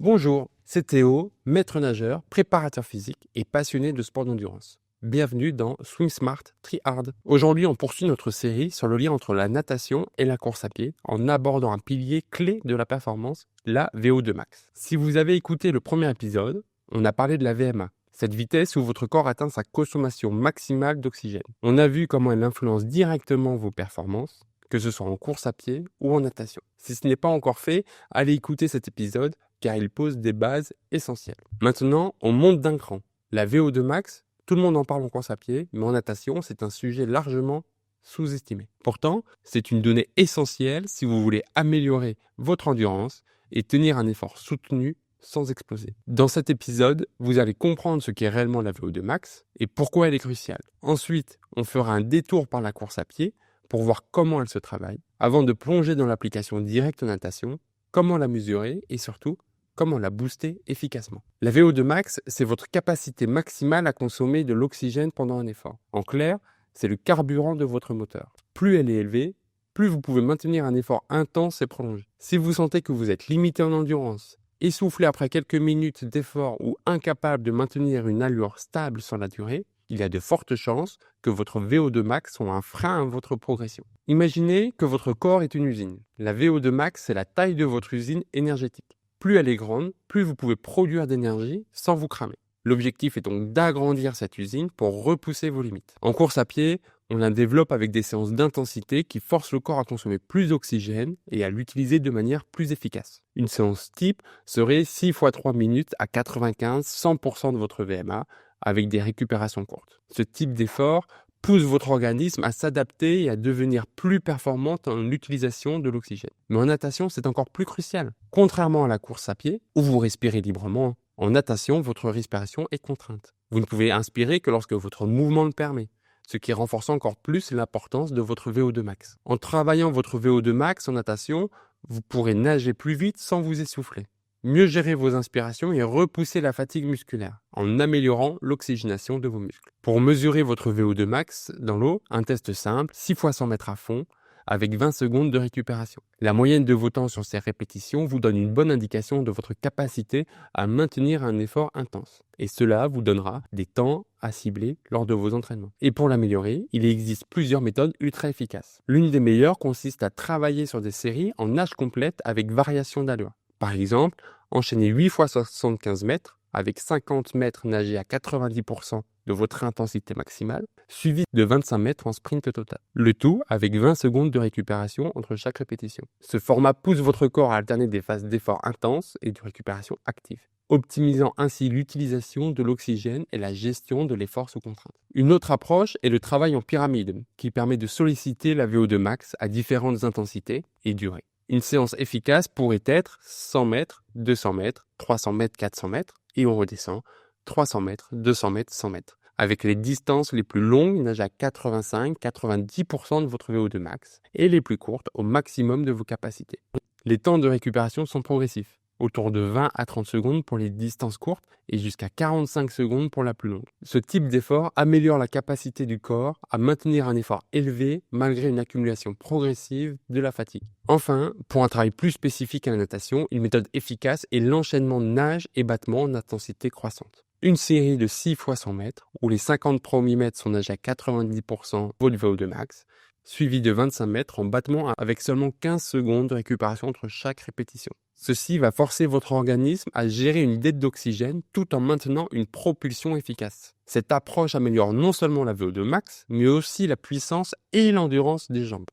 Bonjour, c'est Théo, maître nageur, préparateur physique et passionné de sport d'endurance. Bienvenue dans Swim Smart, Tri Hard. Aujourd'hui, on poursuit notre série sur le lien entre la natation et la course à pied en abordant un pilier clé de la performance, la VO2 max. Si vous avez écouté le premier épisode, on a parlé de la VMA, cette vitesse où votre corps atteint sa consommation maximale d'oxygène. On a vu comment elle influence directement vos performances, que ce soit en course à pied ou en natation. Si ce n'est pas encore fait, allez écouter cet épisode car il pose des bases essentielles. Maintenant, on monte d'un cran. La VO2 max, tout le monde en parle en course à pied, mais en natation, c'est un sujet largement sous-estimé. Pourtant, c'est une donnée essentielle si vous voulez améliorer votre endurance et tenir un effort soutenu sans exploser. Dans cet épisode, vous allez comprendre ce qu'est réellement la VO2 max et pourquoi elle est cruciale. Ensuite, on fera un détour par la course à pied pour voir comment elle se travaille, avant de plonger dans l'application directe en natation, comment la mesurer et surtout, comment la booster efficacement. La VO2 max, c'est votre capacité maximale à consommer de l'oxygène pendant un effort. En clair, c'est le carburant de votre moteur. Plus elle est élevée, plus vous pouvez maintenir un effort intense et prolongé. Si vous sentez que vous êtes limité en endurance, essoufflé après quelques minutes d'effort ou incapable de maintenir une allure stable sur la durée, il y a de fortes chances que votre VO2 max soit un frein à votre progression. Imaginez que votre corps est une usine. La VO2 max, c'est la taille de votre usine énergétique. Plus elle est grande, plus vous pouvez produire d'énergie sans vous cramer. L'objectif est donc d'agrandir cette usine pour repousser vos limites. En course à pied, on la développe avec des séances d'intensité qui forcent le corps à consommer plus d'oxygène et à l'utiliser de manière plus efficace. Une séance type serait 6 x 3 minutes à 95-100% de votre VMA avec des récupérations courtes. Ce type d'effort pousse votre organisme à s'adapter et à devenir plus performant dans l'utilisation de l'oxygène. Mais en natation, c'est encore plus crucial. Contrairement à la course à pied, où vous respirez librement, en natation, votre respiration est contrainte. Vous ne pouvez inspirer que lorsque votre mouvement le permet, ce qui renforce encore plus l'importance de votre VO2 max. En travaillant votre VO2 max en natation, vous pourrez nager plus vite sans vous essouffler. Mieux gérer vos inspirations et repousser la fatigue musculaire en améliorant l'oxygénation de vos muscles. Pour mesurer votre VO2 max dans l'eau, un test simple, 6 x 100 mètres à fond, avec 20 secondes de récupération. La moyenne de vos temps sur ces répétitions vous donne une bonne indication de votre capacité à maintenir un effort intense. Et cela vous donnera des temps à cibler lors de vos entraînements. Et pour l'améliorer, il existe plusieurs méthodes ultra efficaces. L'une des meilleures consiste à travailler sur des séries en nage complète avec variation d'allure. Par exemple, enchaînez 8 x 75 mètres avec 50 mètres nagés à 90% de votre intensité maximale, suivi de 25 mètres en sprint total. Le tout avec 20 secondes de récupération entre chaque répétition. Ce format pousse votre corps à alterner des phases d'effort intense et de récupération active, optimisant ainsi l'utilisation de l'oxygène et la gestion de l'effort sous contrainte. Une autre approche est le travail en pyramide, qui permet de solliciter la VO2 max à différentes intensités et durées. Une séance efficace pourrait être 100 mètres, 200 mètres, 300 mètres, 400 mètres, et on redescend 300 mètres, 200 mètres, 100 mètres. Avec les distances les plus longues, nagez à 85-90% de votre VO2 max, et les plus courtes au maximum de vos capacités. Les temps de récupération sont progressifs, autour de 20 à 30 secondes pour les distances courtes et jusqu'à 45 secondes pour la plus longue. Ce type d'effort améliore la capacité du corps à maintenir un effort élevé malgré une accumulation progressive de la fatigue. Enfin, pour un travail plus spécifique à la natation, une méthode efficace est l'enchaînement de nage et battement en intensité croissante. Une série de 6 x 100 mètres, où les 50 premiers mètres sont nagés à 90% de votre VO2 max, suivi de 25 mètres en battement avec seulement 15 secondes de récupération entre chaque répétition. Ceci va forcer votre organisme à gérer une dette d'oxygène tout en maintenant une propulsion efficace. Cette approche améliore non seulement la VO2 max, mais aussi la puissance et l'endurance des jambes,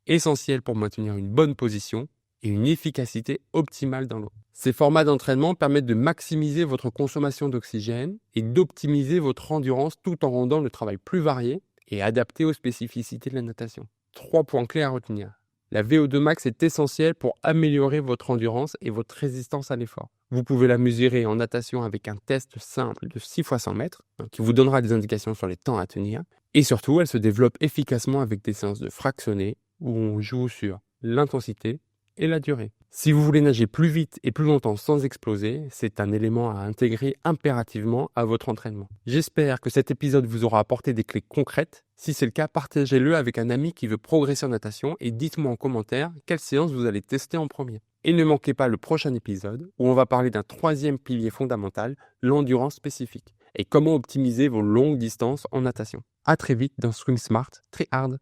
essentiel pour maintenir une bonne position et une efficacité optimale dans l'eau. Ces formats d'entraînement permettent de maximiser votre consommation d'oxygène et d'optimiser votre endurance tout en rendant le travail plus varié et adapté aux spécificités de la natation. 3 points clés à retenir. La VO2 max est essentielle pour améliorer votre endurance et votre résistance à l'effort. Vous pouvez la mesurer en natation avec un test simple de 6 x 100 mètres qui vous donnera des indications sur les temps à tenir. Et surtout, elle se développe efficacement avec des séances de fractionnés où on joue sur l'intensité et la durée. Si vous voulez nager plus vite et plus longtemps sans exploser, c'est un élément à intégrer impérativement à votre entraînement. J'espère que cet épisode vous aura apporté des clés concrètes. Si c'est le cas, partagez-le avec un ami qui veut progresser en natation et dites-moi en commentaire quelle séance vous allez tester en premier. Et ne manquez pas le prochain épisode où on va parler d'un troisième pilier fondamental, l'endurance spécifique, et comment optimiser vos longues distances en natation. À très vite dans Swim Smart, Try Hard.